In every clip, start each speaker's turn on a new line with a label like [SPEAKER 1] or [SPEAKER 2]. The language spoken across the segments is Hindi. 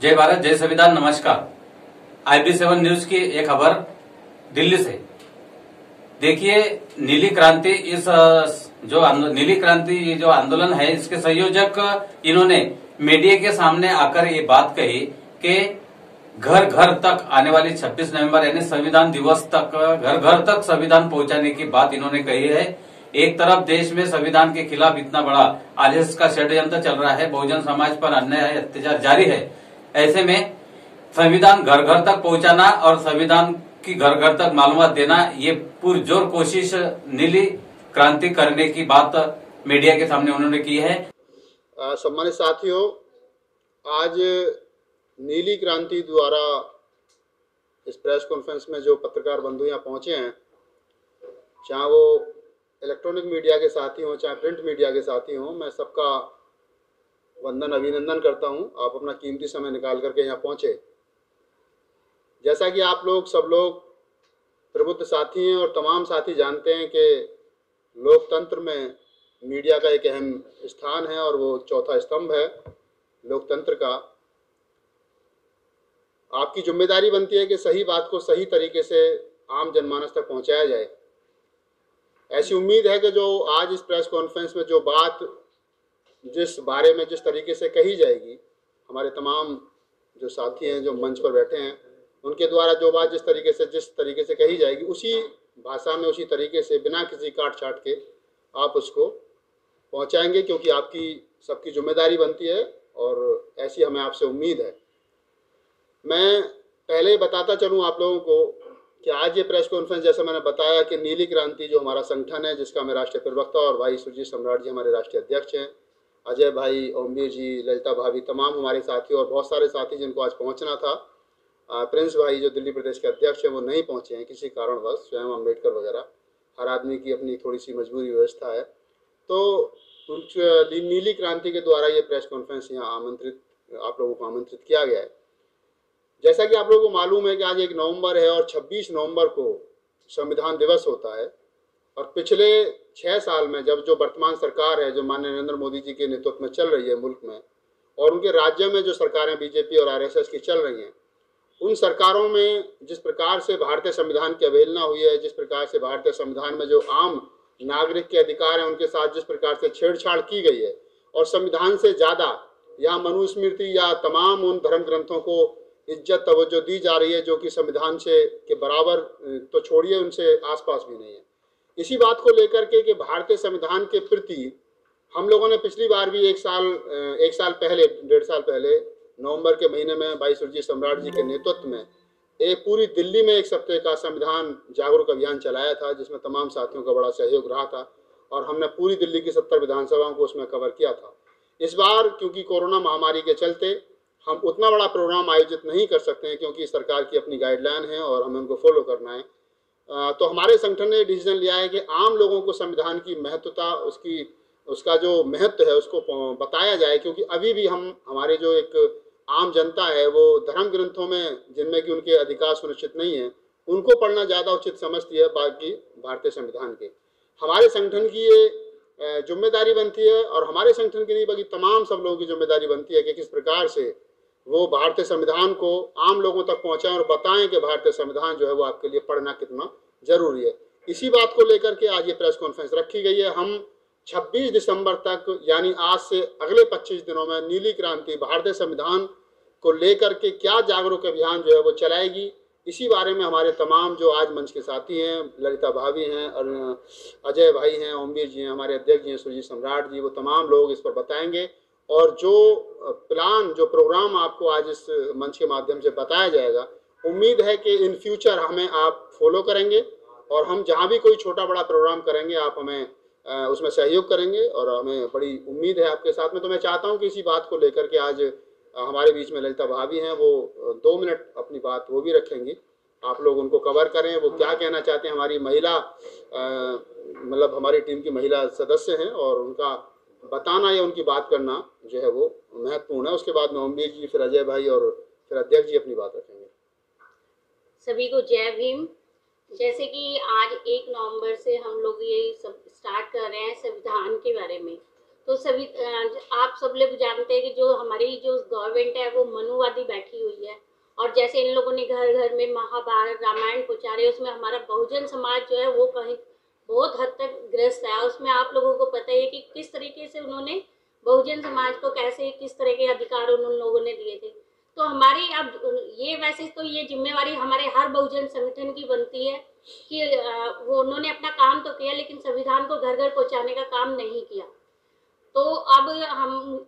[SPEAKER 1] जय भारत, जय संविधान। नमस्कार। IB7 न्यूज की एक खबर दिल्ली से। देखिए, नीली क्रांति नीली क्रांति ये जो आंदोलन है, इसके संयोजक इन्होंने मीडिया के सामने आकर ये बात कही कि घर घर तक आने वाली 26 नवंबर यानी संविधान दिवस तक घर घर तक संविधान पहुंचाने की बात इन्होंने कही है। एक तरफ देश में संविधान के खिलाफ इतना बड़ा आरएसएस का षड्यंत्र चल रहा है, बहुजन समाज पर अन्याय अत्याचार जारी है। ऐसे में संविधान घर घर तक पहुंचाना और संविधान की घर घर तक मालूमात देना, ये पुरजोर कोशिश नीली क्रांति करने की बात मीडिया के सामने उन्होंने की है।
[SPEAKER 2] सम्मानित साथियों, आज नीली क्रांति द्वारा इस प्रेस कॉन्फ्रेंस में जो पत्रकार बंधु यहाँ पहुंचे हैं, चाहे वो इलेक्ट्रॉनिक मीडिया के साथी हों चाहे प्रिंट मीडिया के साथी हों, मैं सबका वंदन अभिनंदन करता हूं। आप अपना कीमती समय निकाल करके यहाँ पहुंचे। जैसा कि आप लोग सब लोग प्रबुद्ध साथी हैं और तमाम साथी जानते हैं कि लोकतंत्र में मीडिया का एक अहम स्थान है और वो चौथा स्तंभ है लोकतंत्र का। आपकी जिम्मेदारी बनती है कि सही बात को सही तरीके से आम जनमानस तक पहुंचाया जाए। ऐसी उम्मीद है कि जो आज इस प्रेस कॉन्फ्रेंस में जो बात जिस बारे में जिस तरीके से कही जाएगी, हमारे तमाम जो साथी हैं जो मंच पर बैठे हैं, उनके द्वारा जो बात जिस तरीके से कही जाएगी, उसी भाषा में उसी तरीके से बिना किसी काट छाट के आप उसको पहुंचाएंगे, क्योंकि आपकी सबकी जिम्मेदारी बनती है और ऐसी हमें आपसे उम्मीद है। मैं पहले बताता चलूं आप लोगों को कि आज ये प्रेस कॉन्फ्रेंस, जैसा मैंने बताया कि नीली क्रांति जो हमारा संगठन है, जिसका मैं राष्ट्रीय प्रवक्ता और भाई सुरजीत सम्राट जी हमारे राष्ट्रीय अध्यक्ष हैं, अजय भाई, ओमवीर जी, ललिता भाभी, तमाम हमारे साथी और बहुत सारे साथी जिनको आज पहुंचना था। प्रिंस भाई जो दिल्ली प्रदेश के अध्यक्ष हैं वो नहीं पहुंचे हैं किसी कारणवश, स्वयं अम्बेडकर वगैरह, हर आदमी की अपनी थोड़ी सी मजबूरी व्यवस्था है। तो नीली क्रांति के द्वारा ये प्रेस कॉन्फ्रेंस यहाँ आप लोगों को आमंत्रित किया गया है। जैसा कि आप लोगों को मालूम है कि आज 1 नवंबर है और 26 नवंबर को संविधान दिवस होता है। और पिछले 6 साल में जब जो वर्तमान सरकार है, जो माननीय नरेंद्र मोदी जी के नेतृत्व में चल रही है मुल्क में, और उनके राज्य में जो सरकारें बीजेपी और आरएसएस की चल रही हैं, उन सरकारों में जिस प्रकार से भारतीय संविधान की अवहेलना हुई है, जिस प्रकार से भारतीय संविधान में जो आम नागरिक के अधिकार हैं उनके साथ जिस प्रकार से छेड़छाड़ की गई है, और संविधान से ज़्यादा यहाँ मनुस्मृति या तमाम उन धर्म ग्रंथों को इज्जत तवज्जो दी जा रही है जो कि संविधान से के बराबर तो छोड़िए, उनसे आसपास भी नहीं है। इसी बात को लेकर के कि भारतीय संविधान के प्रति हम लोगों ने पिछली बार भी एक साल पहले, 1.5 साल पहले नवंबर के महीने में भाई सुरजीत सम्राट जी के नेतृत्व में एक पूरी दिल्ली में 1 सप्ताह का संविधान जागरूक अभियान चलाया था, जिसमें तमाम साथियों का बड़ा सहयोग रहा था और हमने पूरी दिल्ली की 70 विधानसभाओं को उसमें कवर किया था। इस बार क्योंकि कोरोना महामारी के चलते हम उतना बड़ा प्रोग्राम आयोजित नहीं कर सकते हैं, क्योंकि सरकार की अपनी गाइडलाइन है और हमें उनको फॉलो करना है। तो हमारे संगठन ने डिसीजन लिया है कि आम लोगों को संविधान की महत्वता, उसका जो महत्व है उसको बताया जाए, क्योंकि अभी भी हमारे जो एक आम जनता है वो धर्म ग्रंथों में जिनमें कि उनके अधिकार सुनिश्चित नहीं है, उनको पढ़ना ज़्यादा उचित समझती है बाकी भारतीय संविधान के। हमारे संगठन की ये जिम्मेदारी बनती है, और हमारे संगठन की नहीं बल्कि तमाम सब लोगों की जिम्मेदारी बनती है कि किस प्रकार से वो भारतीय संविधान को आम लोगों तक पहुंचाएं और बताएं कि भारतीय संविधान जो है वो आपके लिए पढ़ना कितना जरूरी है। इसी बात को लेकर के आज ये प्रेस कॉन्फ्रेंस रखी गई है। हम 26 दिसंबर तक यानी आज से अगले 25 दिनों में नीली क्रांति भारतीय संविधान को लेकर के क्या जागरूक अभियान जो है वो चलाएगी, इसी बारे में हमारे तमाम जो आज मंच के साथी हैं, ललिता भाभी हैं, अजय भाई हैं, ओमवीर जी हैं, हमारे अध्यक्ष जी हैं सुरजीत सम्राट जी, वो तमाम लोग इस पर बताएंगे। और जो प्लान, जो प्रोग्राम आपको आज इस मंच के माध्यम से बताया जाएगा, उम्मीद है कि इन फ्यूचर हमें आप फॉलो करेंगे और हम जहां भी कोई छोटा बड़ा प्रोग्राम करेंगे आप हमें उसमें सहयोग करेंगे, और हमें बड़ी उम्मीद है आपके साथ में। तो मैं चाहता हूं कि इसी बात को लेकर के आज हमारे बीच में ललिता भाभी हैं, वो 2 मिनट अपनी बात वो भी रखेंगी। आप लोग उनको कवर करें, वो क्या कहना चाहते हैं। हमारी महिला मतलब हमारी टीम की महिला सदस्य हैं और उनका बताना या उनकी बात करना जो है वो महत्वपूर्ण है। उसके बाद में ओमवीर जी, फिर अजय भाई और फिर अध्यक्ष जी अपनी बात रखेंगे।
[SPEAKER 3] सभी को जय भीम। जैसे कि आज 1 नवंबर से हम लोग ये सब स्टार्ट कर रहे हैं संविधान के बारे में, तो सभी आप सब लोग जानते हैं कि जो हमारी जो गवर्नमेंट है वो मनुवादी बैठी हुई है, और जैसे इन लोगों ने घर घर में महाभारत रामायण पहुंचा रहे, उसमें हमारा बहुजन समाज जो है वो कहीं बहुत हद तक ग्रस्त है। उसमें आप लोगों को पता ही है कि किस तरीके से उन्होंने बहुजन समाज को कैसे किस तरह के अधिकार उन लोगों ने दिए थे। तो हमारी अब ये वैसे तो ये जिम्मेवारी हमारे हर बहुजन संगठन की बनती है कि वो उन्होंने अपना काम तो किया, लेकिन संविधान को घर घर पहुंचाने का काम नहीं किया। तो अब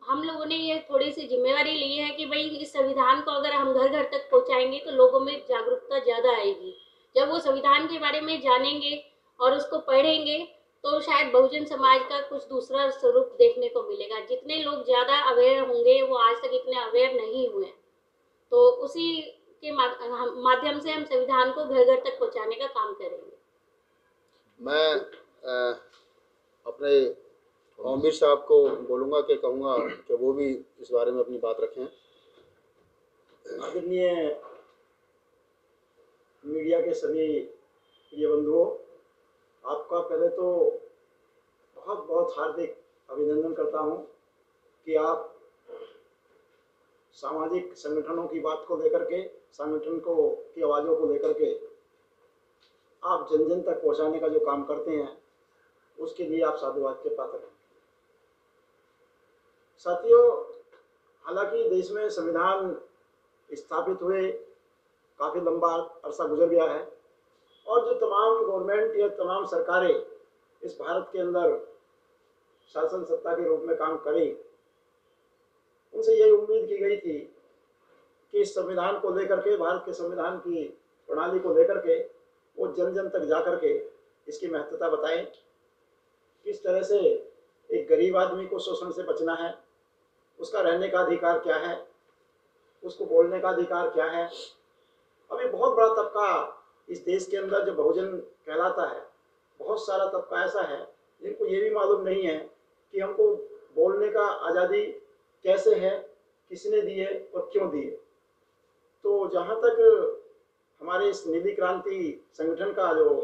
[SPEAKER 3] हम लोगों ने ये थोड़ी सी जिम्मेवारी ली है कि भाई इस संविधान को अगर हम घर घर तक पहुंचाएंगे तो लोगों में जागरूकता ज्यादा आएगी। जब वो संविधान के बारे में जानेंगे और उसको पढ़ेंगे तो शायद बहुजन समाज का कुछ दूसरा स्वरूप देखने को मिलेगा। जितने लोग ज्यादा अवेयर होंगे वो आज तक इतने अवेयर नहीं हुए, तो उसी के माध्यम से हम संविधान को घर घर तक पहुंचाने का काम करेंगे।
[SPEAKER 2] मैं अपने ओमवीर साहब को बोलूँगा कि कहूँगा कि वो भी इस बारे में अपनी बात रखें।
[SPEAKER 4] आदरणीय मीडिया के सभी प्रिय बंधुओं, आपका पहले तो बहुत बहुत हार्दिक अभिनंदन करता हूं कि आप सामाजिक संगठनों की बात को लेकर के, संगठन को की आवाज़ों को लेकर के आप जन जन तक पहुंचाने का जो काम करते हैं उसके लिए आप साधुवाद के पात्र हैं। साथियों, हालांकि देश में संविधान स्थापित हुए काफ़ी लंबा अरसा गुजर गया है और जो तमाम गवर्नमेंट या तमाम सरकारें इस भारत के अंदर शासन सत्ता के रूप में काम करें, उनसे यही उम्मीद की गई थी कि इस संविधान को लेकर के, भारत के संविधान की प्रणाली को लेकर के वो जन जन तक जा कर के इसकी महत्वता बताएं, किस तरह से एक गरीब आदमी को शोषण से बचना है, उसका रहने का अधिकार क्या है, उसको बोलने का अधिकार क्या है। अभी बहुत बड़ा तबका इस देश के अंदर जो बहुजन कहलाता है, बहुत सारा तबका ऐसा है जिनको ये भी मालूम नहीं है कि हमको बोलने का आज़ादी कैसे है, किसने दिए और क्यों दिए। तो जहाँ तक हमारे इस नीली क्रांति संगठन का जो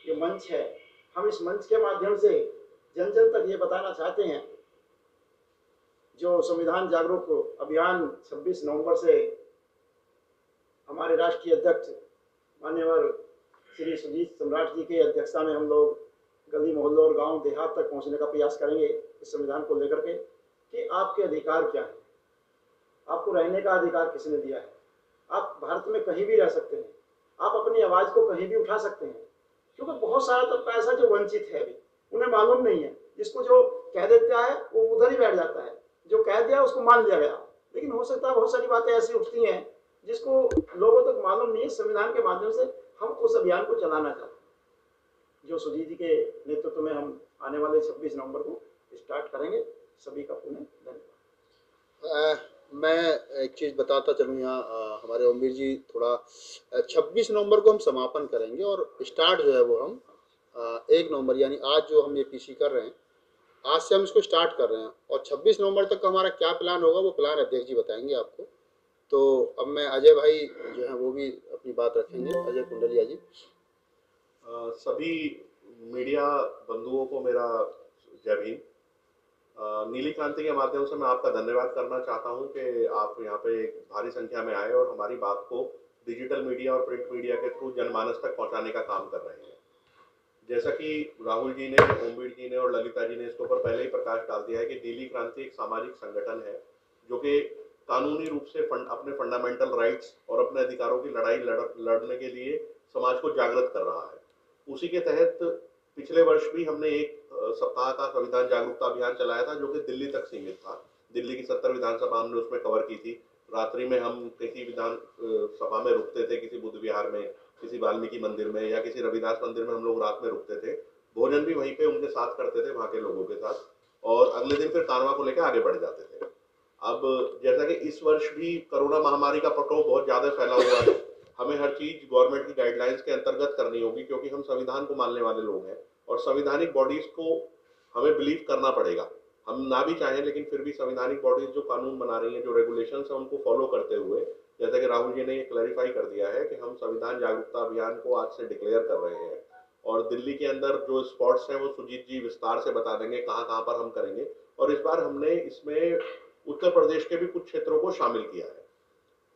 [SPEAKER 4] ये मंच है, हम इस मंच के माध्यम से जन जन तक ये बताना चाहते हैं, जो संविधान जागरूक अभियान 26 नवंबर से हमारे राष्ट्रीय अध्यक्ष माननीय श्री सुजीत सम्राट जी के अध्यक्षता में हम लोग गली मोहल्लों और गांव देहात तक पहुंचने का प्रयास करेंगे इस संविधान को लेकर के कि आपके अधिकार क्या है, आपको रहने का अधिकार किसने दिया है, आप भारत में कहीं भी रह सकते हैं, आप अपनी आवाज़ को कहीं भी उठा सकते हैं। क्योंकि बहुत सारा तबका ऐसा जो वंचित है, अभी उन्हें मालूम नहीं है। जिसको जो कह देता है वो उधर ही बैठ जाता है, जो कह दिया उसको मान लिया गया। लेकिन हो सकता है बहुत सारी बातें ऐसी उठती हैं जिसको लोगों तक मालूम नहीं है। संविधान के माध्यम से हम उस अभियान को चलाना चाहते हैं, जो सुजीत जी के नेतृत्व में हम आने वाले 26 नवंबर को स्टार्ट करेंगे। सभी का पुनः धन्यवाद।
[SPEAKER 2] मैं एक चीज़ बताता चलूँ यहाँ, हमारे ओमवीर जी थोड़ा 26 नवंबर को हम समापन करेंगे और स्टार्ट जो है वो हम 1 नवंबर यानी आज जो हम ये पीसी कर रहे हैं, आज से हम इसको स्टार्ट कर रहे हैं और 26 नवंबर तक का हमारा क्या प्लान होगा वो प्लान अध्यक्ष जी बताएंगे आपको। तो अब मैं अजय भाई जो है वो भी अपनी बात रखेंगे। अजय कुंडलिया जी।
[SPEAKER 5] सभी मीडिया बंधुओं को मेरा जय भीम। नीली क्रांति के माध्यम से मैं आपका धन्यवाद करना चाहता हूं कि आप यहाँ पे भारी संख्या में आए और हमारी बात को डिजिटल मीडिया और प्रिंट मीडिया के थ्रू जनमानस तक पहुँचाने का काम कर रहे हैं। जैसा कि राहुल जी ने, ओमवीर जी ने और ललिता जी ने इसके ऊपर पहले ही प्रकाश डाल दिया है कि नीली क्रांति एक सामाजिक संगठन है जो कि कानूनी रूप से अपने फंडामेंटल राइट्स और अपने अधिकारों की लड़ाई लड़ने के लिए समाज को जागृत कर रहा है। उसी के तहत पिछले वर्ष भी हमने एक सप्ताह का संविधान जागरूकता अभियान चलाया था जो कि दिल्ली तक सीमित था। दिल्ली की 70 विधानसभा हमने उसमें कवर की थी। रात्रि में हम किसी विधान सभा में रुकते थे, किसी बुद्ध विहार में, किसी वाल्मीकि मंदिर में या किसी रविदास मंदिर में हम लोग रात में रुकते थे। भोजन भी वहीं पे उनके साथ करते थे, वहाँ के लोगों के साथ, और अगले दिन फिर कारवां को लेकर आगे बढ़ जाते थे। अब जैसा कि इस वर्ष भी कोरोना महामारी का प्रकोप बहुत ज़्यादा फैला हुआ है, हमें हर चीज़ गवर्नमेंट की गाइडलाइंस के अंतर्गत करनी होगी क्योंकि हम संविधान को मानने वाले लोग हैं और संवैधानिक बॉडीज़ को हमें बिलीव करना पड़ेगा। हम ना भी चाहें लेकिन फिर भी संवैधानिक बॉडीज जो कानून बना रही हैं, जो रेगुलेशंस हैं, उनको फॉलो करते हुए, जैसा कि राहुल जी ने ये क्लैरिफाई कर दिया है कि हम संविधान जागरूकता अभियान को आज से डिक्लेयर कर रहे हैं और दिल्ली के अंदर जो स्पॉट्स हैं वो सुजीत जी विस्तार से बता देंगे कहाँ कहाँ पर हम करेंगे। और इस बार हमने इसमें उत्तर प्रदेश के भी कुछ क्षेत्रों को शामिल किया है,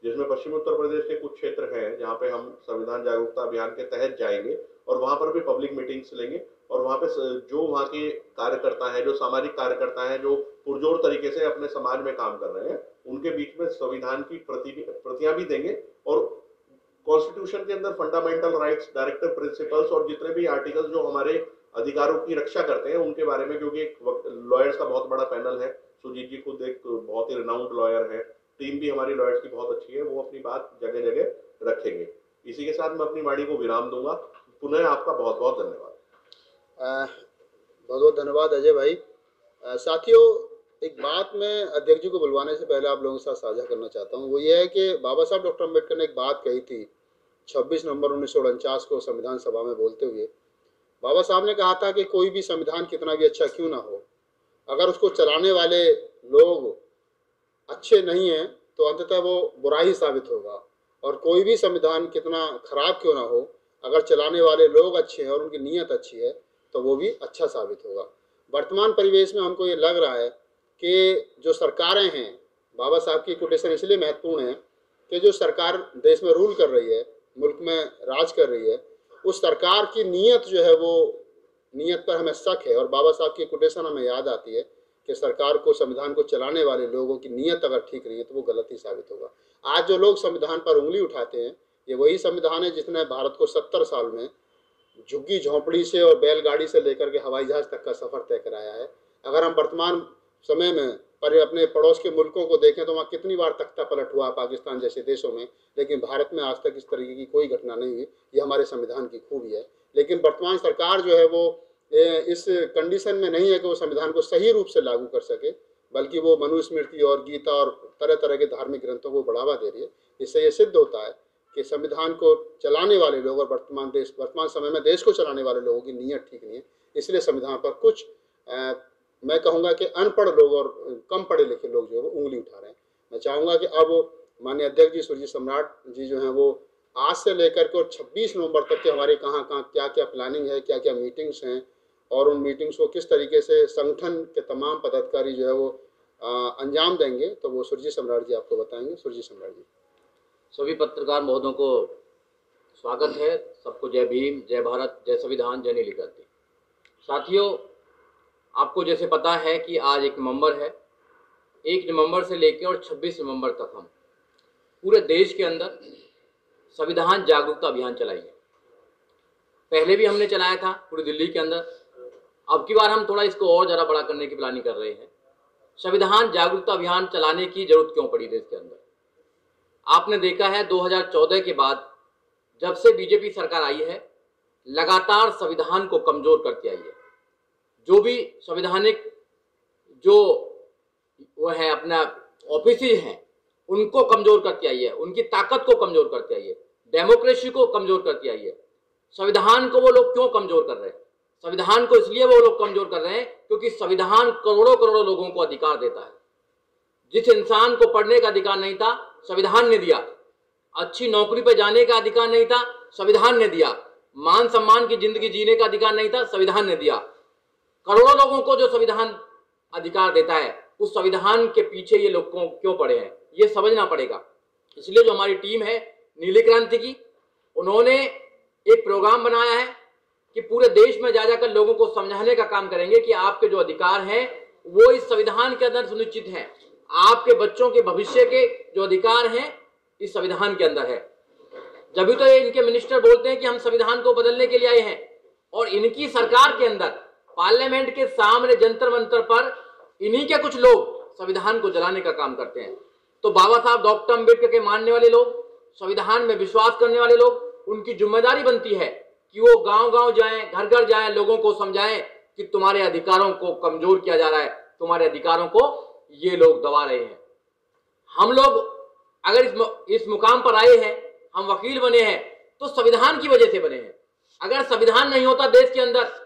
[SPEAKER 5] जिसमें पश्चिमी उत्तर प्रदेश के कुछ क्षेत्र हैं जहाँ पे हम संविधान जागरूकता अभियान के तहत जाएंगे और वहाँ पर भी पब्लिक मीटिंग्स लेंगे। और वहाँ पे जो वहाँ के कार्यकर्ता हैं, जो सामाजिक कार्यकर्ता हैं, जो पुरजोर तरीके से अपने समाज में काम कर रहे हैं, उनके बीच में संविधान की प्रतियां भी देंगे और कॉन्स्टिट्यूशन के अंदर फंडामेंटल राइट्स, डायरेक्टिव प्रिंसिपल्स और जितने भी आर्टिकल्स जो हमारे अधिकारों की रक्षा करते हैं उनके बारे में, क्योंकि एक लॉयर्स का बहुत बड़ा पैनल है, सुजीत जी खुद एक बहुत ही रिनाउंड लॉयर है, टीम भी हमारी लॉयर्स की बहुत अच्छी है, वो अपनी बात जगह जगह रखेंगे। इसी के साथ मैं अपनी वाणी को विराम दूंगा। पुनः आपका बहुत बहुत धन्यवाद।
[SPEAKER 2] बहुत बहुत धन्यवाद अजय भाई। साथियों, एक बात मैं अध्यक्ष जी को बुलवाने से पहले आप लोगों के साथ साझा करना चाहता हूँ, वो ये है कि बाबा साहब डॉक्टर अम्बेडकर ने एक बात कही थी 26 नवंबर 1949 को संविधान सभा में बोलते हुए। बाबा साहब ने कहा था कि कोई भी संविधान कितना भी अच्छा क्यों ना हो, अगर उसको चलाने वाले लोग अच्छे नहीं हैं तो अंततः वो बुरा ही साबित होगा, और कोई भी संविधान कितना खराब क्यों ना हो, अगर चलाने वाले लोग अच्छे हैं और उनकी नीयत अच्छी है तो वो भी अच्छा साबित होगा। वर्तमान परिवेश में हमको ये लग रहा है कि जो सरकारें हैं, बाबा साहब की कोटेशन इसलिए महत्वपूर्ण है कि जो सरकार देश में रूल कर रही है, मुल्क में राज कर रही है, उस सरकार की नीयत जो है वो नीयत पर हमें शक है। और बाबा साहब की कोटेशन हमें याद आती है कि सरकार को, संविधान को चलाने वाले लोगों की नीयत अगर ठीक नहीं है तो वो गलत ही साबित होगा। आज जो लोग संविधान पर उंगली उठाते हैं, ये वही संविधान है जिसने भारत को 70 साल में झुग्गी झोंपड़ी से और बैलगाड़ी से लेकर के हवाई जहाज तक का सफर तय कराया है। अगर हम वर्तमान समय में अपने पड़ोस के मुल्कों को देखें तो वहाँ कितनी बार तख्ता पलट हुआ, पाकिस्तान जैसे देशों में, लेकिन भारत में आज तक इस तरीके की कोई घटना नहीं हुई। ये हमारे संविधान की खूबी है। लेकिन वर्तमान सरकार जो है वो इस कंडीशन में नहीं है कि वो संविधान को सही रूप से लागू कर सके, बल्कि वो मनुस्मृति और गीता और तरह तरह के धार्मिक ग्रंथों को बढ़ावा दे रही है। इससे ये सिद्ध होता है कि संविधान को चलाने वाले लोग और वर्तमान समय में देश को चलाने वाले लोगों की नीयत ठीक नहीं है। इसलिए संविधान पर कुछ मैं कहूँगा कि अनपढ़ लोग और कम पढ़े लिखे लोग जो है वो उंगली उठा रहे हैं। मैं चाहूँगा कि अब माननीय अध्यक्ष जी सुरजीत सम्राट जी जो हैं वो आज से लेकर के और 26 नवंबर तक के हमारे कहाँ क्या क्या प्लानिंग है, क्या क्या मीटिंग्स हैं, और उन मीटिंग्स को किस तरीके से संगठन के तमाम पदाधिकारी जो है वो अंजाम देंगे, तो वो सुरजीत सम्राट जी आपको बताएंगे। सुरजीत सम्राट जी।
[SPEAKER 6] सभी पत्रकार महोदयों को स्वागत है। सबको जय भीम, जय भारत, जय संविधान, जय नीली क्रांति। साथियों, आपको जैसे पता है कि आज 1 नवंबर है। 1 नवंबर से लेकर और 26 नवंबर तक हम पूरे देश के अंदर संविधान जागरूकता अभियान चलाएंगे। पहले भी हमने चलाया था पूरी दिल्ली के अंदर, अब की बार हम थोड़ा इसको और ज़्यादा बड़ा करने की प्लानिंग कर रहे हैं। संविधान जागरूकता अभियान चलाने की जरूरत क्यों पड़ी देश के अंदर? आपने देखा है 2014 के बाद जब से बीजेपी सरकार आई है, लगातार संविधान को कमजोर करती आई है। जो भी संवैधानिक जो वो है अपना ऑफिसेज हैं उनको कमजोर करती आई है, उनकी ताकत को कमजोर करती आई है, डेमोक्रेसी को कमजोर करती आई है। संविधान को वो लोग क्यों कमजोर कर रहे हैं? संविधान को इसलिए वो लोग कमजोर कर रहे हैं क्योंकि संविधान करोड़ों करोड़ों लोगों को अधिकार देता है। जिस इंसान को पढ़ने का अधिकार नहीं था, संविधान ने दिया। अच्छी नौकरी पर जाने का अधिकार नहीं था, संविधान ने दिया। मान सम्मान की जिंदगी जीने का अधिकार नहीं था, संविधान ने दिया। करोड़ों लोगों को जो संविधान अधिकार देता है, उस संविधान के पीछे ये लोग क्यों पड़े हैं, ये समझना पड़ेगा। इसलिए जो हमारी टीम है नीली क्रांति की, उन्होंने एक प्रोग्राम बनाया है कि पूरे देश में जा जाकर लोगों को समझाने का काम करेंगे कि आपके जो अधिकार हैं वो इस संविधान के अंदर सुनिश्चित हैं। आपके बच्चों के भविष्य के जो अधिकार हैं इस संविधान के अंदर है। जब तो ये इनके मिनिस्टर बोलते हैं कि हम संविधान को बदलने के लिए आए हैं, और इनकी सरकार के अंदर पार्लियामेंट के सामने जंतर मंतर पर इन्हीं के कुछ लोग संविधान को जलाने का काम करते हैं। तो बाबा साहब डॉक्टर अम्बेडकर के मानने वाले लोग, संविधान में विश्वास करने वाले लोग, उनकी जिम्मेदारी बनती है कि वो गांव गांव जाएं, घर घर जाएं, लोगों को समझाएं कि तुम्हारे अधिकारों को कमजोर किया जा रहा है, तुम्हारे अधिकारों को ये लोग दबा रहे हैं। हम लोग अगर इस मुकाम पर आए हैं, हम वकील बने हैं, तो संविधान की वजह से बने हैं। अगर संविधान नहीं होता देश के अंदर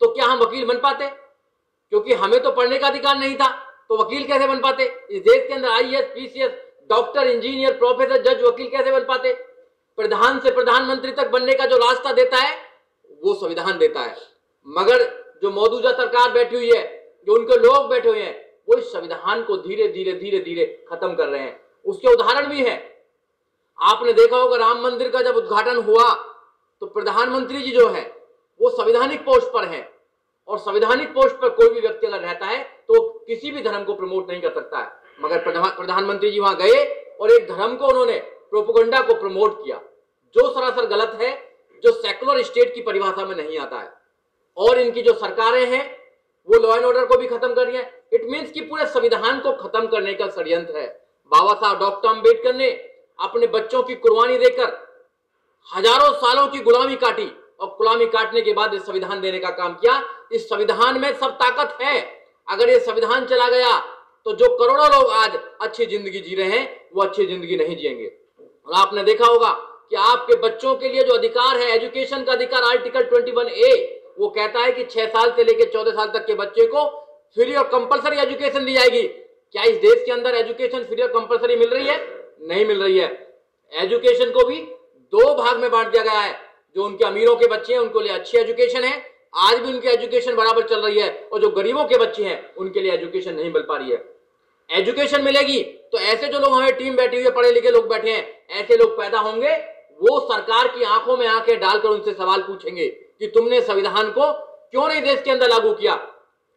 [SPEAKER 6] तो क्या हम वकील बन पाते? क्योंकि हमें तो पढ़ने का अधिकार नहीं था, तो वकील कैसे बन पाते? इस देश के अंदर IAS, PCS, doctor, engineer, professor, जज, वकील कैसे बन पाते? प्रधान से प्रधानमंत्री तक बनने का जो रास्ता देता है वो संविधान देता है। मगर जो मौजूदा सरकार बैठी हुई है, जो उनके लोग बैठे हुए हैं, वो इस संविधान को धीरे धीरे खत्म कर रहे हैं। उसके उदाहरण भी है। आपने देखा होगा राम मंदिर का जब उद्घाटन हुआ तो प्रधानमंत्री जी जो है वो संवैधानिक पोस्ट पर हैं, और संवैधानिक पोस्ट पर कोई भी व्यक्ति अगर रहता है तो किसी भी धर्म को प्रमोट नहीं कर सकता है। मगर प्रधानमंत्री जी वहां गए और एक धर्म को उन्होंने प्रोपेगेंडा को प्रमोट किया, जो सरासर गलत है, जो सेकुलर स्टेट की परिभाषा में नहीं आता है। और इनकी जो सरकारें हैं वो लॉ एंड ऑर्डर को भी खत्म कर रही है। इट मीन्स कि पूरे संविधान को खत्म करने का षड्यंत्र है। बाबा साहब डॉक्टर अंबेडकर ने अपने बच्चों की कुर्बानी देकर हजारों सालों की गुलामी काटी, और गुलामी काटने के बाद इस संविधान देने का काम किया। इस संविधान में सब ताकत है। अगर ये संविधान चला गया तो जो करोड़ों लोग आज अच्छी जिंदगी जी रहे हैं वो अच्छी जिंदगी नहीं जिएंगे। और आपने देखा होगा कि आपके बच्चों के लिए जो अधिकार है, एजुकेशन का अधिकार, आर्टिकल 21A, वो कहता है कि 6 साल से लेकर 14 साल तक के बच्चे को फ्री और कंपलसरी एजुकेशन दी जाएगी। क्या इस देश के अंदर एजुकेशन फ्री और कंपलसरी मिल रही है? नहीं मिल रही है। एजुकेशन को भी 2 भाग में बांट दिया गया है। जो उनके अमीरों के बच्चे हैं उनको लिए अच्छी एजुकेशन है, आज भी उनकी एजुकेशन बराबर चल रही है, और जो गरीबों के बच्चे हैं उनके लिए एजुकेशन नहीं मिल पा रही है। एजुकेशन मिलेगी तो ऐसे जो लोग हमें टीम बैठी हुई है, पढ़े लिखे लोग बैठे हैं, ऐसे लोग पैदा होंगे, वो सरकार की आंखों में आंखें डालकर उनसे सवाल पूछेंगे कि तुमने संविधान को क्यों नहीं देश के अंदर लागू किया।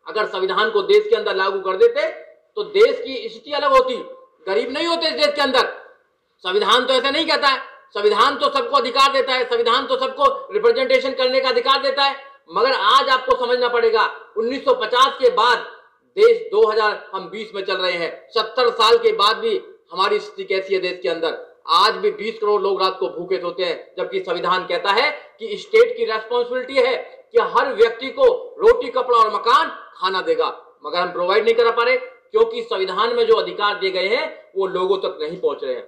[SPEAKER 6] अगर संविधान को देश के अंदर लागू कर देते तो देश की स्थिति अलग होती, गरीब नहीं होते इस देश के अंदर। संविधान तो ऐसा नहीं कहता है, संविधान तो सबको अधिकार देता है, संविधान तो सबको रिप्रेजेंटेशन करने का अधिकार देता है। मगर आज आपको समझना पड़ेगा 1950 के बाद देश 2020 में चल रहे हैं, 70 साल के बाद भी हमारी स्थिति कैसी है देश के अंदर। आज भी 20 करोड़ लोग रात को भूखे सोते हैं, जबकि संविधान कहता है कि स्टेट की रेस्पॉन्सिबिलिटी है कि हर व्यक्ति को रोटी, कपड़ा और मकान, खाना देगा। मगर हम प्रोवाइड नहीं कर पा रहे क्योंकि संविधान में जो अधिकार दिए गए हैं वो लोगों तक नहीं पहुंच रहे हैं।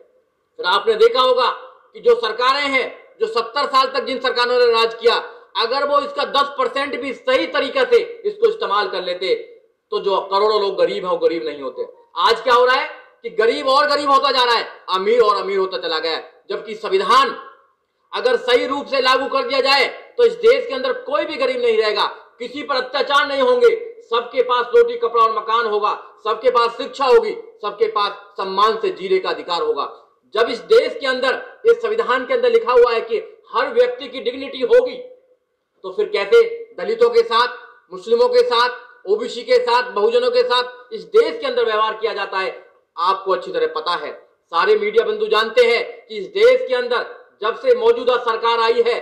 [SPEAKER 6] फिर आपने देखा होगा कि जो सरकारें हैं, जो 70 साल तक जिन सरकारों ने राज किया, अगर वो इसका 10% भी सही तरीके से इसको इस्तेमाल कर लेते तो जो करोड़ों लोग गरीब हैं वो गरीब नहीं होते। आज क्या हो रहा है कि गरीब और गरीब होता जा रहा है, अमीर और अमीर होता चला गया है। जबकि संविधान अगर सही रूप से लागू कर दिया जाए तो इस देश के अंदर कोई भी गरीब नहीं रहेगा, किसी पर अत्याचार नहीं होंगे, सबके पास रोटी, कपड़ा और मकान होगा, सबके पास शिक्षा होगी, सबके पास सम्मान से जीने का अधिकार होगा। जब इस देश के अंदर, इस संविधान के अंदर लिखा हुआ है कि हर व्यक्ति की डिग्निटी होगी, तो फिर कैसे दलितों के साथ, मुस्लिमों के साथ, ओबीसी के साथ, बहुजनों के साथ इस देश के अंदर व्यवहार किया जाता है? आपको अच्छी तरह पता है। सारे मीडिया बंधु जानते हैं कि इस देश के अंदर जब से मौजूदा सरकार आई है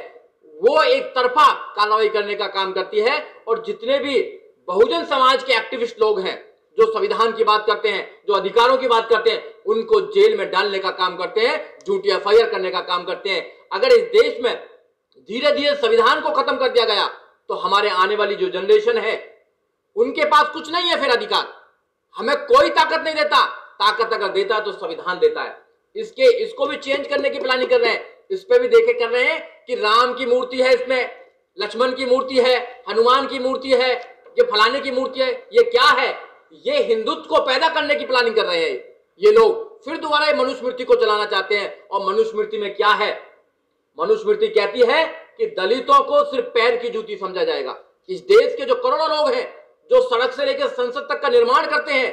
[SPEAKER 6] वो एक तरफा कार्रवाई करने का काम करती है, और जितने भी बहुजन समाज के एक्टिविस्ट लोग हैं जो संविधान की बात करते हैं, जो अधिकारों की बात करते हैं, उनको जेल में डालने का काम करते हैं, झूठी एफआईआर करने का काम करते हैं। अगर इस देश में धीरे धीरे संविधान को खत्म कर दिया गया तो हमारे आने वाली जो जनरेशन है उनके पास कुछ नहीं है फिर अधिकार। हमें कोई ताकत नहीं देता, ताकत अगर देता है तो संविधान देता है। इसको भी चेंज करने की प्लानिंग कर रहे हैं। इस पे भी देखे कर रहे हैं कि राम की मूर्ति है, इसमें लक्ष्मण की मूर्ति है, हनुमान की मूर्ति है, ये फलाने की मूर्ति है। ये क्या है? ये हिंदुत्व को पैदा करने की प्लानिंग कर रहे हैं ये लोग। फिर दोबारा ये मनुस्मृति को चलाना चाहते हैं। और मनुस्मृति में क्या है? मनुस्मृति कहती है कि दलितों को सिर्फ पैर की जूती समझा जाएगा। इस देश के जो करोड़ों लोग हैं, जो सड़क से लेकर संसद तक का निर्माण करते हैं,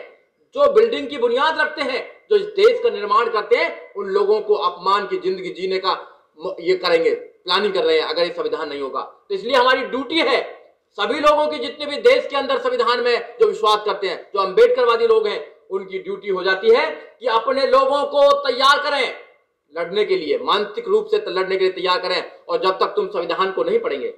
[SPEAKER 6] जो बिल्डिंग की बुनियाद रखते हैं, जो इस देश का निर्माण करते हैं, उन लोगों को अपमान की जिंदगी जीने का ये करेंगे, प्लानिंग कर रहे हैं अगर ये संविधान नहीं होगा। तो इसलिए हमारी ड्यूटी है, सभी लोगों की, जितने भी देश के अंदर संविधान में जो विश्वास करते हैं, जो अम्बेडकरवादी लोग हैं, उनकी ड्यूटी हो जाती है कि अपने लोगों को तैयार करें लड़ने के लिए, मानसिक रूप से लड़ने के लिए तैयार करें। और जब तक तुम संविधान को नहीं पढ़ेंगे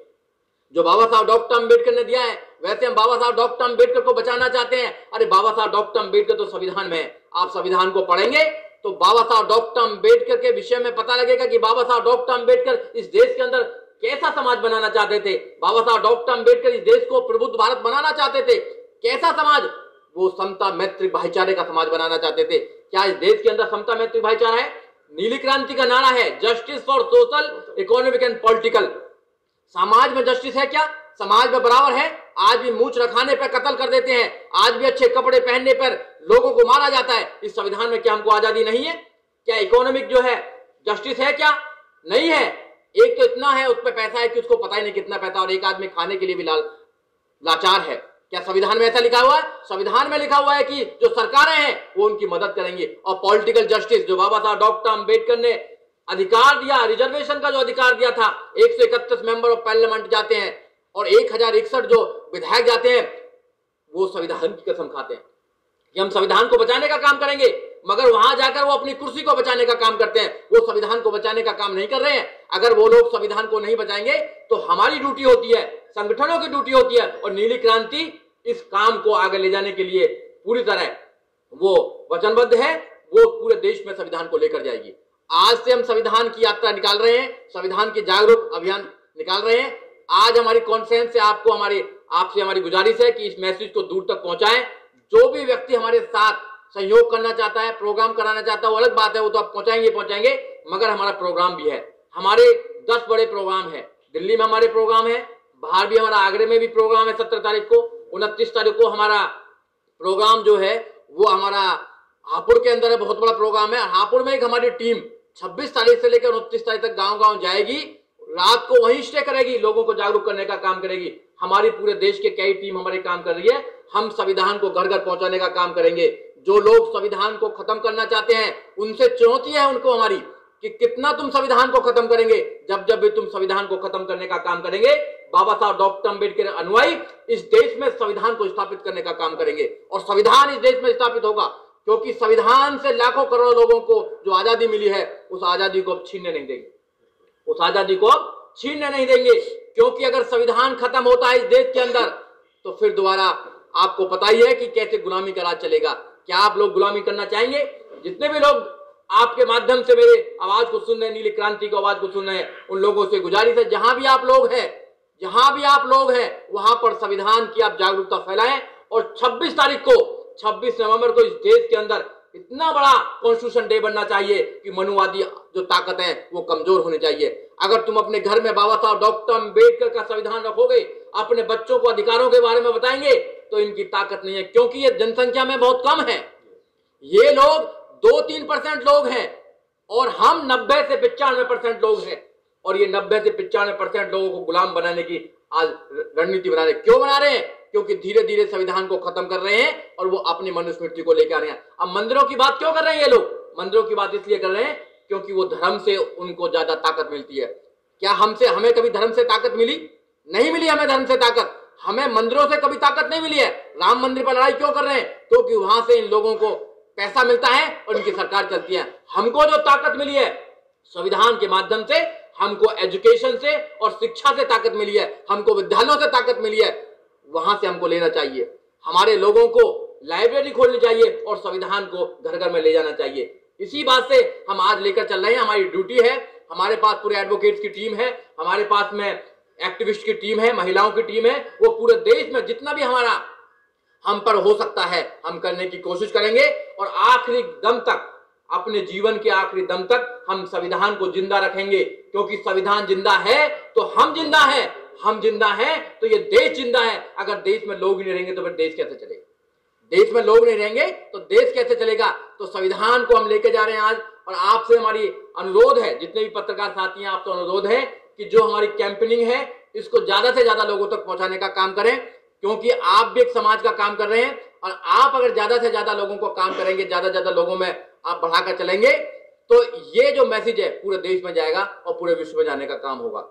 [SPEAKER 6] जो बाबा साहब डॉक्टर अंबेडकर ने दिया है, वैसे हम बाबा साहब डॉक्टर अंबेडकर को बचाना चाहते हैं। अरे बाबा साहब डॉक्टर अंबेडकर तो संविधान में है। आप संविधान को पढ़ेंगे तो बाबा साहब डॉक्टर अंबेडकर के विषय में पता लगेगा कि बाबा साहब डॉक्टर अंबेडकर इस देश के अंदर कैसा समाज बनाना चाहते थे। बाबा साहब डॉक्टर अंबेडकर इस देश को प्रबुद्ध भारत बनाना चाहते थे। कैसा समाज? वो समता, मैत्री, भाईचारे का समाज बनाना चाहते थे। क्या इस देश के अंदर समता, मैत्री, भाईचारा है? नीली क्रांति का नारा है justice for social, economic and political. समाज में जस्टिस है क्या? समाज में बराबर है? आज भी मूंछ रखाने पर कत्ल कर देते हैं, आज भी अच्छे कपड़े पहनने पर लोगों को मारा जाता है। इस संविधान में क्या हमको आजादी नहीं है? क्या इकोनॉमिक जो है जस्टिस है क्या? नहीं है। एक तो इतना है, उस पर पैसा है कि उसको पता ही नहीं कितना पैसा, और एक आदमी खाने के लिए भी लाचार है। क्या संविधान में ऐसा लिखा हुआ है? संविधान में लिखा हुआ है कि जो सरकारें हैं वो उनकी मदद करेंगी। और पॉलिटिकल जस्टिस जो बाबा साहब डॉक्टर अम्बेडकर ने अधिकार दिया, रिजर्वेशन का जो अधिकार दिया था, 131 मेंबर ऑफ पार्लियामेंट जाते हैं और 1061 जो विधायक जाते हैं, वो संविधान की कसम खाते हैं कि हम संविधान को बचाने का काम करेंगे, मगर वहां जाकर वो अपनी कुर्सी को बचाने का काम करते हैं, वो संविधान को बचाने का काम नहीं कर रहे हैं। अगर वो लोग संविधान को नहीं बचाएंगे तो हमारी ड्यूटी होती है, संगठनों की ड्यूटी होती है, और नीली क्रांति इस काम को आगे ले जाने के लिए पूरी तरह वो वचनबद्ध है। वो पूरे देश में संविधान को लेकर जाएगी। आज से हम संविधान की यात्रा निकाल रहे हैं, संविधान की जागरूक अभियान निकाल रहे हैं। आज हमारी कॉन्फ्रेंस से आपसे हमारी गुजारिश है कि इस मैसेज को दूर तक पहुंचाएं। जो भी व्यक्ति हमारे साथ सहयोग करना चाहता है, प्रोग्राम कराना चाहता है, वो अलग बात है, वो तो आप पहुंचाएंगे, मगर हमारा प्रोग्राम भी है। हमारे 10 बड़े प्रोग्राम है। दिल्ली में हमारे प्रोग्राम है, बाहर भी हमारा, आगरे में भी प्रोग्राम है 17 तारीख को, 29 तारीख को हमारा प्रोग्राम जो है वो हमारा हापुड़ के अंदर है, बहुत बड़ा प्रोग्राम है। हापुड़ में एक हमारी टीम 26 तारीख से लेकर 29 तारीख तक गांव-गांव जाएगी, रात को वहीं स्टे करेगी, लोगों को जागरूक करने का काम करेगी। हमारी पूरे देश के कई टीम हमारे काम कर रही है। हम संविधान को घर घर पहुंचाने का काम करेंगे। जो लोग संविधान को खत्म करना चाहते हैं, उनसे चुनौती है उनको हमारी कि कितना तुम संविधान को खत्म करेंगे। जब भी तुम संविधान को खत्म करने का काम करेंगे, बाबा साहब डॉक्टर अम्बेडकर अनुयायी इस देश में संविधान को स्थापित करने का काम करेंगे, और संविधान इस देश में स्थापित होगा, क्योंकि संविधान से लाखों करोड़ों लोगों को जो आजादी मिली है, उस आजादी को अब छीनने नहीं देंगे, उस आजादी को अब छीनने नहीं देंगे। क्योंकि अगर संविधान खत्म होता है इस देश के अंदर, तो फिर दोबारा आपको पता ही है कि कैसे गुलामी का राज चलेगा। क्या आप लोग गुलामी करना चाहेंगे? जितने भी लोग आपके माध्यम से मेरे आवाज को सुन रहे हैं, नीली क्रांति की आवाज को सुन रहे हैं, उन लोगों से गुजारिश है, जहां भी आप लोग हैं वहां पर संविधान की आप जागरूकता फैलाएं। और 26 तारीख को, 26 नवंबर को इस देश के अंदर इतना बड़ा कॉन्स्टिट्यूशन डे बनना चाहिए कि मनुवादी जो ताकत है वो कमजोर होनी चाहिए। अगर तुम अपने घर में बाबा साहब डॉक्टर अम्बेडकर का संविधान रखोगे, अपने बच्चों को अधिकारों के बारे में बताएंगे, तो इनकी ताकत नहीं है, क्योंकि ये जनसंख्या में बहुत कम है। ये लोग 2-3% लोग हैं और हम 90 से 95% लोग हैं, और ये 90 से 95% लोगों को गुलाम बनाने की आज रणनीति बना रहे। क्यों बना रहे हैं? क्योंकि धीरे धीरे संविधान को खत्म कर रहे हैं और वो अपनी मनुस्मृति को लेकर आ रहे हैं। अब मंदिरों की बात क्यों कर रहे हैं ये लोग? मंदिरों की बात इसलिए कर रहे हैं क्योंकि वो धर्म से उनको ज्यादा ताकत मिलती है। क्या हमें कभी धर्म से ताकत मिली? नहीं मिली हमें धर्म से ताकत। हमें मंदिरों से कभी ताकत नहीं मिली है। राम मंदिर पर लड़ाई क्यों कर रहे हैं? क्योंकि वहां से इन लोगों को पैसा मिलता है और इनकी सरकार चलती है। हमको जो ताकत मिली है संविधान के माध्यम से, हमको एजुकेशन से और शिक्षा से ताकत मिली है, हमको विद्यालयों से ताकत मिली है, वहां से हमको लेना चाहिए। हमारे लोगों को लाइब्रेरी खोलनी चाहिए और संविधान को घर घर में ले जाना चाहिए। इसी बात से हम आज लेकर चल रहे हैं। हमारी ड्यूटी है, हमारे पास पूरे एडवोकेट्स की टीम है, हमारे पास में एक्टिविस्ट की टीम है, महिलाओं की टीम है। वो पूरे देश में जितना भी हमारा हम पर हो सकता है हम करने की कोशिश करेंगे, और आखिरी दम तक, अपने जीवन के आखिरी दम तक हम संविधान को जिंदा रखेंगे। क्योंकि संविधान जिंदा है तो हम जिंदा हैं, हम जिंदा हैं तो ये देश जिंदा है। अगर देश में लोग नहीं रहेंगे तो फिर देश कैसे चलेगा? देश में लोग नहीं रहेंगे तो देश कैसे चलेगा? तो संविधान को हम लेके जा रहे हैं आज। और आपसे हमारी अनुरोध है, जितने भी पत्रकार साथी हैं, आपसे अनुरोध है कि जो हमारी कैंपेनिंग है इसको ज्यादा से ज्यादा लोगों तक पहुंचाने का काम करें, क्योंकि आप भी एक समाज का काम कर रहे हैं। और आप अगर ज्यादा से ज्यादा लोगों को काम करेंगे, ज्यादा से ज्यादा लोगों में आप बढ़ाकर चलेंगे, तो ये जो मैसेज है पूरे देश में जाएगा और पूरे विश्व में जाने का काम होगा,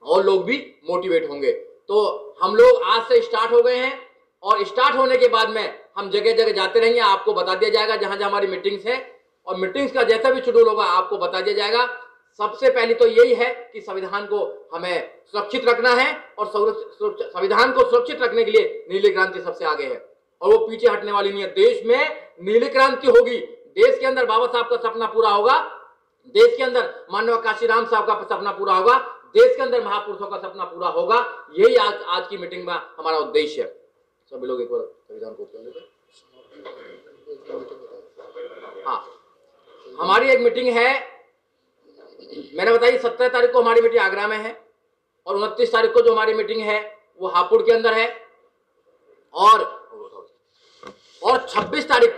[SPEAKER 6] और लोग भी मोटिवेट होंगे। तो हम लोग आज से स्टार्ट हो गए हैं, और स्टार्ट होने के बाद में हम जगह जगह जाते रहेंगे। आपको बता दिया जाएगा जहां जहां हमारी मीटिंग्स है, और मीटिंग्स का जैसा भी शेड्यूल होगा आपको बता दिया जाएगा। सबसे पहले तो यही है कि संविधान को हमें सुरक्षित रखना है, और संविधान को सुरक्षित रखने के लिए नीली क्रांति सबसे आगे है, और वो पीछे हटने वाली नहीं है। देश में नीली क्रांति होगी, देश के अंदर बाबा साहब का सपना पूरा होगा, देश के अंदर माननीय काशीराम साहब का सपना पूरा होगा, देश के अंदर महापुरुषों का सपना पूरा होगा। यही आज की मीटिंग में हमारा उद्देश्य है। सभी लोग एक बार संविधान को कर लेते। हाँ, हमारी एक मीटिंग है, मैंने बताई 17 तारीख को हमारी मीटिंग आगरा में है, और 29 तारीख को जो हमारी मीटिंग है वो हापुड़ के अंदर है, और 26 तारीख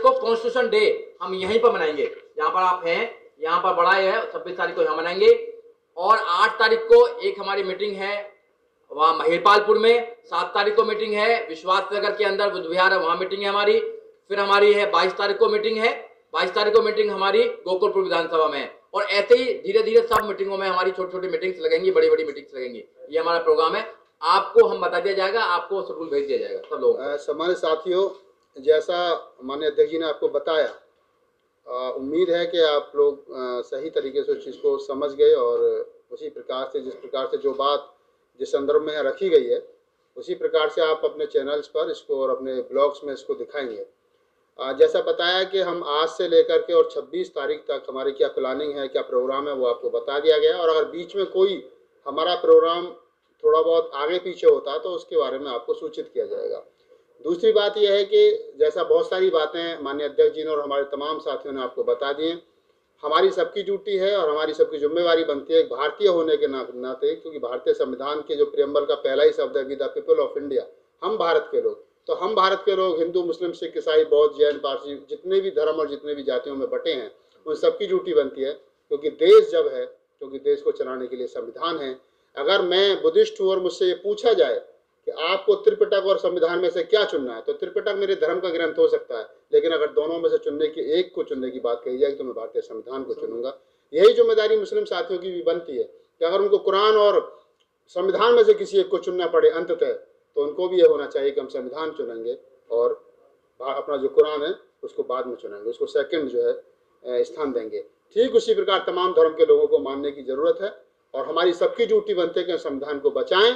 [SPEAKER 6] को कॉन्स्टिट्यूशन डे हम यहीं पर मनाएंगे। जहां पर आप हैं, यहाँ पर बड़ा है, 26 तारीख को यहाँ मनाएंगे। और 8 तारीख को एक हमारी मीटिंग है वहाँ महिपालपुर में, 7 तारीख को मीटिंग है विश्वास नगर के अंदर बुद्ध विहार है, वहाँ मीटिंग है हमारी। फिर हमारी है 22 तारीख को मीटिंग है, 22 तारीख को मीटिंग हमारी गोकुलपुर विधानसभा में। और ऐसे ही धीरे धीरे सब मीटिंगों में हमारी छोटी छोटी मीटिंग्स लगेंगी, बड़ी बड़ी मीटिंग्स लगेंगी। ये हमारा प्रोग्राम है, आपको हम बता दिया जाएगा, आपको शेड्यूल भेज दिया जाएगा सब लोग।
[SPEAKER 2] सम्मानित साथियों, जैसा माननीय अध्यक्ष जी ने आपको बताया, उम्मीद है कि आप लोग सही तरीके से उस चीज़ को समझ गए और उसी प्रकार से जिस प्रकार से जो बात जिस संदर्भ में रखी गई है उसी प्रकार से आप अपने चैनल्स पर इसको और अपने ब्लॉग्स में इसको दिखाएंगे। जैसा बताया कि हम आज से लेकर के और 26 तारीख तक हमारी क्या प्लानिंग है, क्या प्रोग्राम है, वो आपको बता दिया गया। और अगर बीच में कोई हमारा प्रोग्राम थोड़ा बहुत आगे पीछे होता है तो उसके बारे में आपको सूचित किया जाएगा। दूसरी बात यह है कि जैसा बहुत सारी बातें माननीय अध्यक्ष जी ने और हमारे तमाम साथियों ने आपको बता दी हैं, हमारी सबकी ड्यूटी है और हमारी सबकी जिम्मेवारी बनती है एक भारतीय होने के नाते, क्योंकि भारतीय संविधान के जो प्रियम्बल का पहला ही शब्द है with the people of India, हम भारत के लोग। तो हम भारत के लोग हिंदू, मुस्लिम, सिख, ईसाई, बौद्ध, जैन, पारसी, जितने भी धर्म और जितने भी जातियों में बटे हैं उन सबकी ड्यूटी बनती है, क्योंकि देश जब है, क्योंकि देश को चलाने के लिए संविधान है। अगर मैं बुद्धिस्ट हूँ और मुझसे ये पूछा जाए कि आपको त्रिपिटक और संविधान में से क्या चुनना है, तो त्रिपिटक मेरे धर्म का ग्रंथ हो सकता है, लेकिन अगर दोनों में से चुनने की एक को चुनने की बात कही जाए तो मैं भारतीय संविधान को चुनूंगा। यही जिम्मेदारी मुस्लिम साथियों की भी बनती है कि अगर उनको कुरान और संविधान में से किसी एक को चुनना पड़े अंततः, तो उनको भी यह होना चाहिए कि हम संविधान चुनेंगे और अपना जो कुरान है उसको बाद में चुनेंगे, उसको सेकंड जो है स्थान देंगे। ठीक उसी प्रकार तमाम धर्म के लोगों को मानने की जरूरत है और हमारी सबकी ड्यूटी बनती है कि संविधान को बचाएं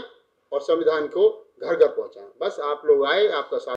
[SPEAKER 2] और संविधान को घर घर पहुंचाएं। बस आप लोग आए, आपका साथ